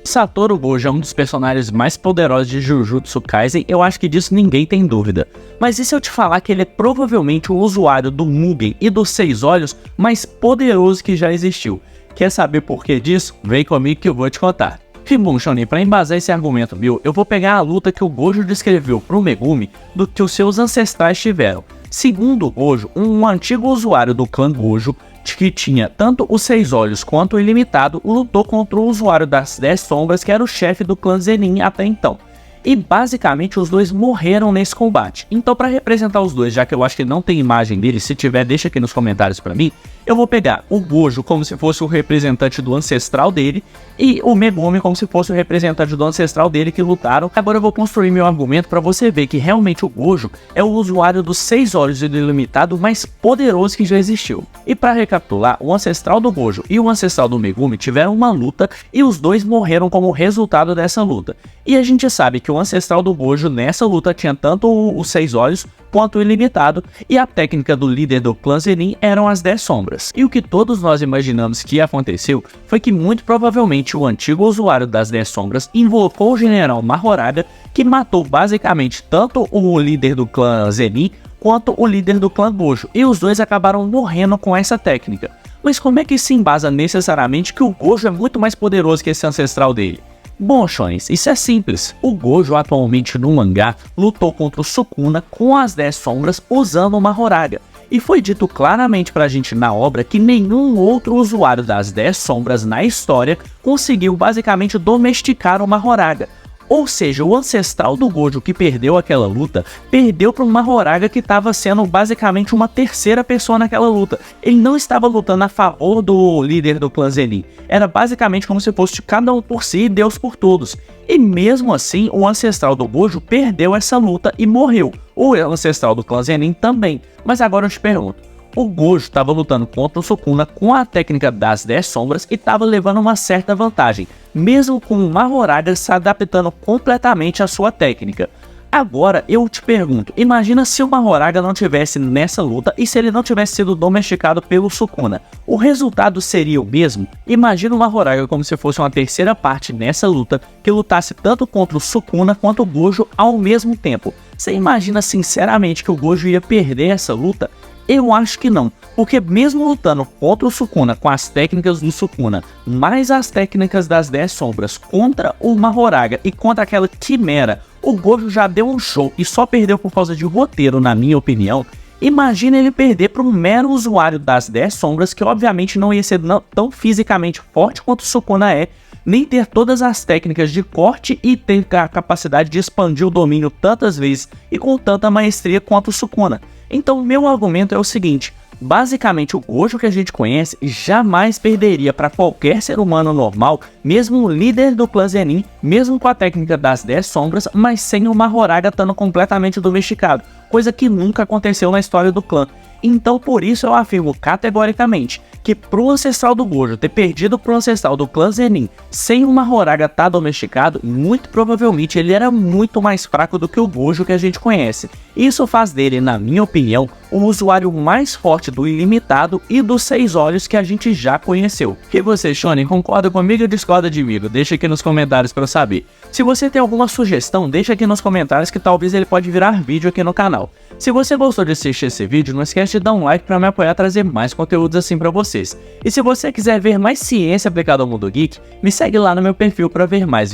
Satoru Gojo é um dos personagens mais poderosos de Jujutsu Kaisen, eu acho que disso ninguém tem dúvida. Mas e se eu te falar que ele é provavelmente o usuário do Mugen e dos Seis Olhos mais poderoso que já existiu? Quer saber por que disso? Vem comigo que eu vou te contar. E bom, Shonen, para embasar esse argumento meu, eu vou pegar a luta que o Gojo descreveu pro Megumi do que os seus ancestrais tiveram. Segundo o Gojo, um antigo usuário do clã Gojo, que tinha tanto os Seis Olhos quanto o Ilimitado, lutou contra o usuário das 10 Sombras, que era o chefe do clã Zenin até então. E basicamente os dois morreram nesse combate. Então, para representar os dois, já que eu acho que não tem imagem deles, se tiver deixa aqui nos comentários para mim, eu vou pegar o Gojo como se fosse o representante do ancestral dele e o Megumi como se fosse o representante do ancestral dele que lutaram. Agora eu vou construir meu argumento para você ver que realmente o Gojo é o usuário dos Seis Olhos e do Ilimitado mais poderoso que já existiu. E para recapitular, o ancestral do Gojo e o ancestral do Megumi tiveram uma luta e os dois morreram como resultado dessa luta. E a gente sabe que o ancestral do Gojo nessa luta tinha tanto os Seis Olhos quanto o Ilimitado, e a técnica do líder do clã Zenin eram as 10 Sombras. E o que todos nós imaginamos que aconteceu foi que muito provavelmente o antigo usuário das 10 Sombras invocou o general Mahoraga, que matou basicamente tanto o líder do clã Zenin quanto o líder do clã Gojo, e os dois acabaram morrendo com essa técnica. Mas como é que se embasa necessariamente que o Gojo é muito mais poderoso que esse ancestral dele? Bom, Shonens, isso é simples. O Gojo atualmente no mangá lutou contra o Sukuna com as 10 Sombras usando o Mahoraga. E foi dito claramente pra gente na obra que nenhum outro usuário das 10 Sombras na história conseguiu basicamente domesticar o Mahoraga. Ou seja, o ancestral do Gojo que perdeu aquela luta, perdeu para um Mahoraga que estava sendo basicamente uma terceira pessoa naquela luta. Ele não estava lutando a favor do líder do clã Zenin. Era basicamente como se fosse cada um por si e Deus por todos. E mesmo assim, o ancestral do Gojo perdeu essa luta e morreu. O ancestral do clã Zenin também. Mas agora eu te pergunto. O Gojo estava lutando contra o Sukuna com a técnica das 10 Sombras e estava levando uma certa vantagem, mesmo com o Mahoraga se adaptando completamente à sua técnica. Agora eu te pergunto, imagina se o Mahoraga não tivesse nessa luta e se ele não tivesse sido domesticado pelo Sukuna. O resultado seria o mesmo? Imagina o Mahoraga como se fosse uma terceira parte nessa luta, que lutasse tanto contra o Sukuna quanto o Gojo ao mesmo tempo. Você imagina sinceramente que o Gojo ia perder essa luta? Eu acho que não, porque mesmo lutando contra o Sukuna com as técnicas do Sukuna, mais as técnicas das 10 Sombras contra o Mahoraga e contra aquela Quimera, o Gojo já deu um show e só perdeu por causa de roteiro, na minha opinião. Imagina ele perder para um mero usuário das 10 Sombras, que obviamente não ia ser tão fisicamente forte quanto o Sukuna é, nem ter todas as técnicas de corte e ter a capacidade de expandir o domínio tantas vezes e com tanta maestria quanto o Sukuna. Então meu argumento é o seguinte, basicamente o Gojo que a gente conhece jamais perderia para qualquer ser humano normal, mesmo o líder do clã Zenin, mesmo com a técnica das 10 Sombras, mas sem o Mahoraga estando completamente domesticado, coisa que nunca aconteceu na história do clã. Então por isso eu afirmo categoricamente que pro ancestral do Gojo ter perdido pro ancestral do clã Zenin sem o Mahoraga estar domesticado, muito provavelmente ele era muito mais fraco do que o Gojo que a gente conhece. Isso faz dele, na minha opinião, o usuário mais forte do Ilimitado e dos Seis Olhos que a gente já conheceu. E você, Shonen, concorda comigo ou discorda de mim? Deixa aqui nos comentários para eu saber. Se você tem alguma sugestão, deixa aqui nos comentários que talvez ele pode virar vídeo aqui no canal. Se você gostou de assistir esse vídeo, não esquece de dar um like para me apoiar a trazer mais conteúdos assim para vocês. E se você quiser ver mais ciência aplicada ao mundo geek, me segue lá no meu perfil para ver mais.